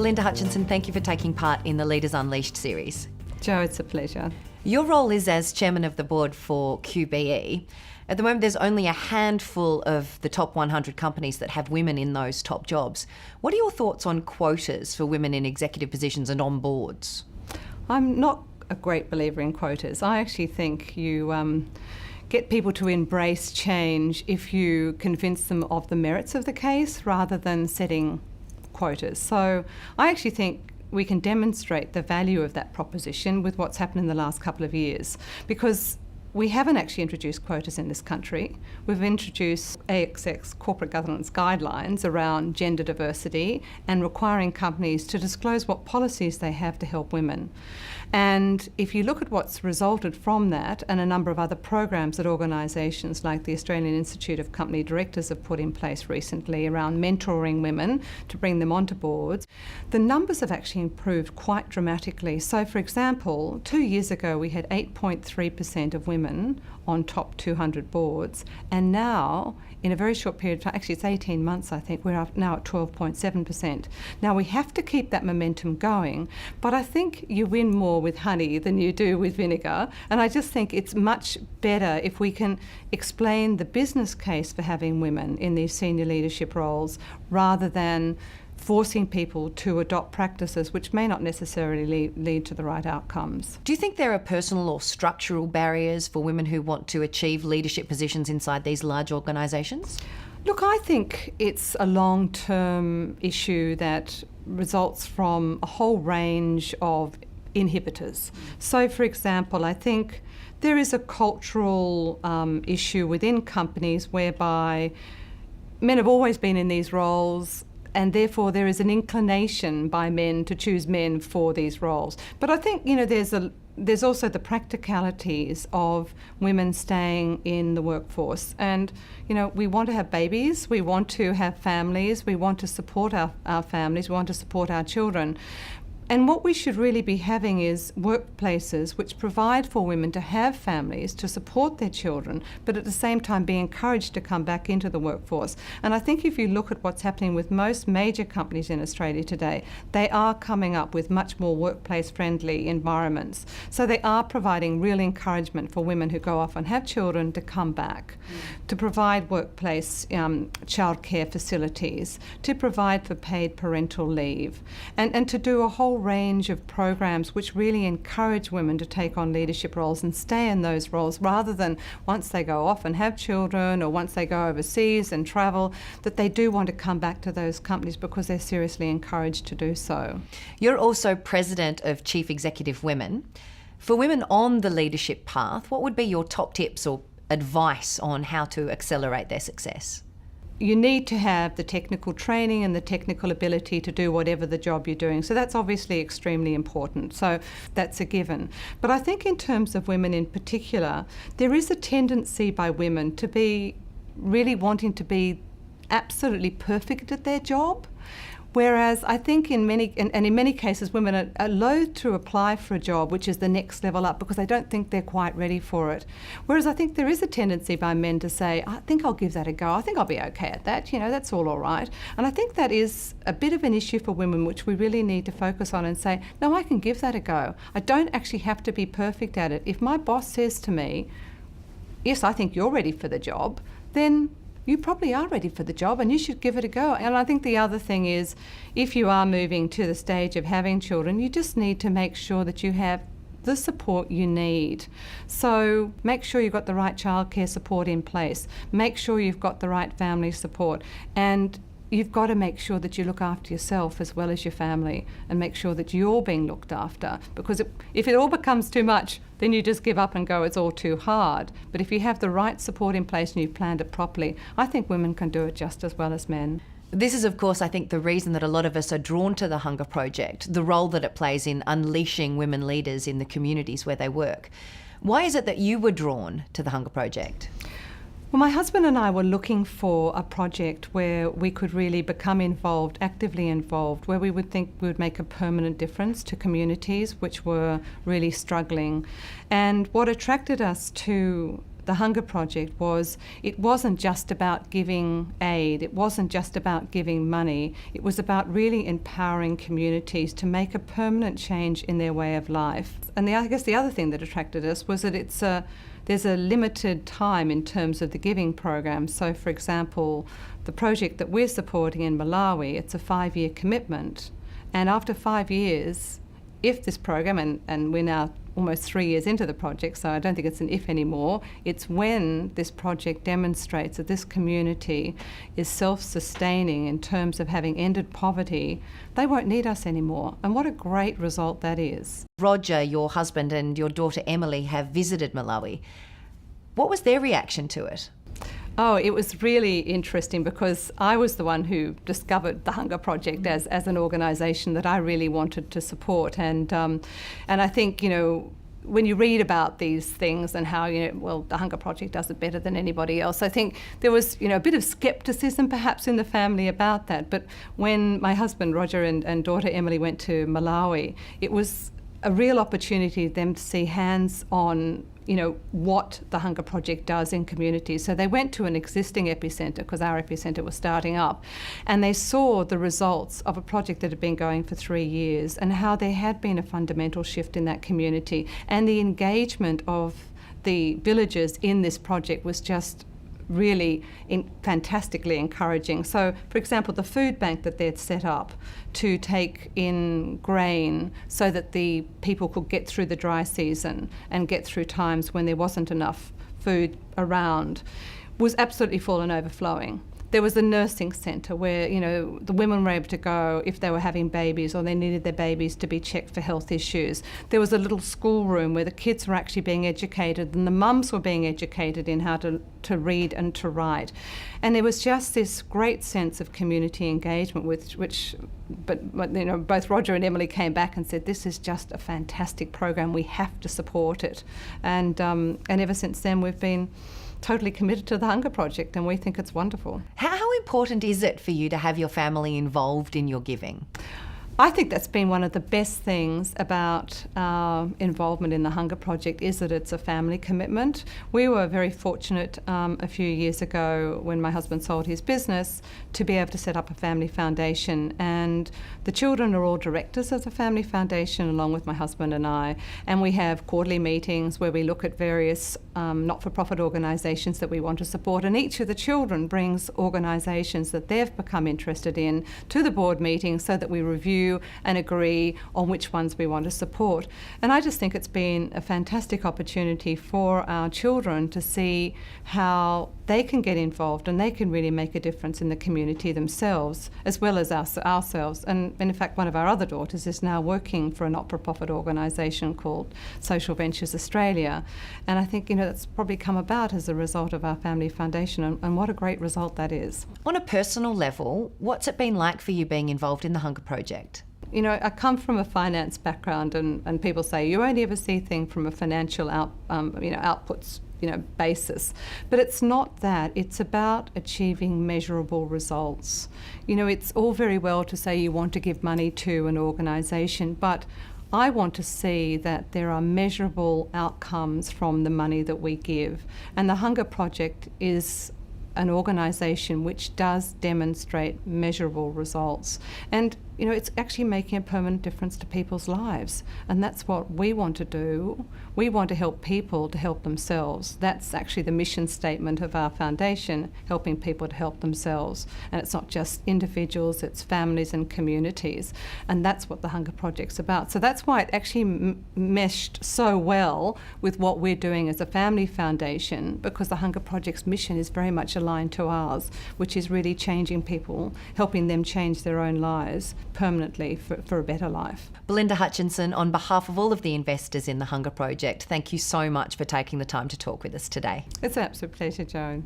Belinda Hutchinson, thank you for taking part in the Leaders Unleashed series. Jo, it's a pleasure. Your role is as chairman of the board for QBE. At the moment, there's only a handful of the top 100 companies that have women in those top jobs. What are your thoughts on quotas for women in executive positions and on boards? I'm not a great believer in quotas. I actually think you get people to embrace change if you convince them of the merits of the case rather than setting quotas. So I actually think we can demonstrate the value of that proposition with what's happened in the last couple of years, because we haven't actually introduced quotas in this country. We've introduced ASX corporate governance guidelines around gender diversity and requiring companies to disclose what policies they have to help women. And if you look at what's resulted from that and a number of other programs that organisations like the Australian Institute of Company Directors have put in place recently around mentoring women to bring them onto boards, the numbers have actually improved quite dramatically. So, for example, 2 years ago we had 8.3% of women on top 200 boards, and now in a very short period of time, actually it's 18 months I think, we're up now at 12.7%. Now we have to keep that momentum going, but I think you win more with honey than you do with vinegar, and I just think it's much better if we can explain the business case for having women in these senior leadership roles rather than forcing people to adopt practices which may not necessarily lead to the right outcomes. Do you think there are personal or structural barriers for women who want to achieve leadership positions inside these large organisations? Look, I think it's a long-term issue that results from a whole range of inhibitors. So, for example, I think there is a cultural issue within companies whereby men have always been in these roles, and therefore there is an inclination by men to choose men for these roles. But I think, there's also the practicalities of women staying in the workforce. And, we want to have babies, we want to have families, we want to support our families, we want to support our children. And what we should really be having is workplaces which provide for women to have families, to support their children, but at the same time be encouraged to come back into the workforce. And I think if you look at what's happening with most major companies in Australia today, they are coming up with much more workplace-friendly environments. So they are providing real encouragement for women who go off and have children to come back, to provide workplace childcare facilities, to provide for paid parental leave, and to do a whole range of programs which really encourage women to take on leadership roles and stay in those roles rather than once they go off and have children or once they go overseas and travel, that they do want to come back to those companies because they're seriously encouraged to do so. You're also president of Chief Executive Women. For women on the leadership path, what would be your top tips or advice on how to accelerate their success? You need to have the technical training and the technical ability to do whatever the job you're doing. So that's obviously extremely important. So that's a given. But I think in terms of women in particular, there is a tendency by women to be really wanting to be absolutely perfect at their job. Whereas I think in many cases women are loath to apply for a job which is the next level up because they don't think they're quite ready for it. Whereas I think there is a tendency by men to say, I think I'll give that a go, I think I'll be okay at that, that's all right. And I think that is a bit of an issue for women which we really need to focus on and say, no, I can give that a go. I don't actually have to be perfect at it. If my boss says to me, yes, I think you're ready for the job, then you probably are ready for the job and you should give it a go. And I think the other thing is, if you are moving to the stage of having children, you just need to make sure that you have the support you need. So make sure you've got the right childcare support in place. Make sure you've got the right family support. And you've got to make sure that you look after yourself as well as your family and make sure that you're being looked after. Because if it all becomes too much, then you just give up and go, it's all too hard. But if you have the right support in place and you've planned it properly, I think women can do it just as well as men. This is, of course, I think the reason that a lot of us are drawn to the Hunger Project, the role that it plays in unleashing women leaders in the communities where they work. Why is it that you were drawn to the Hunger Project? Well, my husband and I were looking for a project where we could really become involved, actively involved, where we would think we would make a permanent difference to communities which were really struggling. And what attracted us to the Hunger Project was it wasn't just about giving aid, it wasn't just about giving money, it was about really empowering communities to make a permanent change in their way of life. And I guess the other thing that attracted us was that there's a limited time in terms of the giving program. So, for example, the project that we're supporting in Malawi, it's a 5-year commitment. And after 5 years, if this program, and we're now almost 3 years into the project, so I don't think it's an if anymore, it's when this project demonstrates that this community is self-sustaining in terms of having ended poverty, they won't need us anymore. And what a great result that is. Roger, your husband, and your daughter Emily have visited Malawi. What was their reaction to it? Oh, it was really interesting because I was the one who discovered the Hunger Project as an organisation that I really wanted to support. And I think, when you read about these things and how, the Hunger Project does it better than anybody else, I think there was, a bit of scepticism perhaps in the family about that. But when my husband Roger and daughter Emily went to Malawi, it was a real opportunity for them to see hands-on what the Hunger Project does in communities. So they went to an existing epicentre, because our epicentre was starting up, and they saw the results of a project that had been going for 3 years and how there had been a fundamental shift in that community, and the engagement of the villagers in this project was just really fantastically encouraging. So, for example, the food bank that they'd set up to take in grain so that the people could get through the dry season and get through times when there wasn't enough food around was absolutely full and overflowing. There was a nursing centre where, the women were able to go if they were having babies or they needed their babies to be checked for health issues. There was a little schoolroom where the kids were actually being educated and the mums were being educated in how to read and to write. And there was just this great sense of community engagement but both Roger and Emily came back and said, this is just a fantastic program, we have to support it. And ever since then we've been totally committed to the Hunger Project, and we think it's wonderful. How important is it for you to have your family involved in your giving? I think that's been one of the best things about our involvement in the Hunger Project is that it's a family commitment. We were very fortunate a few years ago when my husband sold his business to be able to set up a family foundation, and the children are all directors of the family foundation along with my husband and I, and we have quarterly meetings where we look at various not-for-profit organisations that we want to support, and each of the children brings organisations that they've become interested in to the board meeting so that we review and agree on which ones we want to support. And I just think it's been a fantastic opportunity for our children to see how they can get involved and they can really make a difference in the community themselves as well as ourselves. And in fact, one of our other daughters is now working for a not-for-profit organisation called Social Ventures Australia. And I think, that's probably come about as a result of our family foundation, and what a great result that is. On a personal level, what's it been like for you being involved in the Hunger Project? I come from a finance background, and people say you only ever see things from a financial outputs basis. But it's not that. It's about achieving measurable results. It's all very well to say you want to give money to an organisation, but I want to see that there are measurable outcomes from the money that we give. And the Hunger Project is an organisation which does demonstrate measurable results. And it's actually making a permanent difference to people's lives. And that's what we want to do. We want to help people to help themselves. That's actually the mission statement of our foundation, helping people to help themselves. And it's not just individuals, it's families and communities. And that's what the Hunger Project's about. So that's why it actually meshed so well with what we're doing as a family foundation, because the Hunger Project's mission is very much aligned to ours, which is really changing people, helping them change their own lives permanently for a better life. Belinda Hutchinson, on behalf of all of the investors in the Hunger Project, thank you so much for taking the time to talk with us today. It's an absolute pleasure, Joan.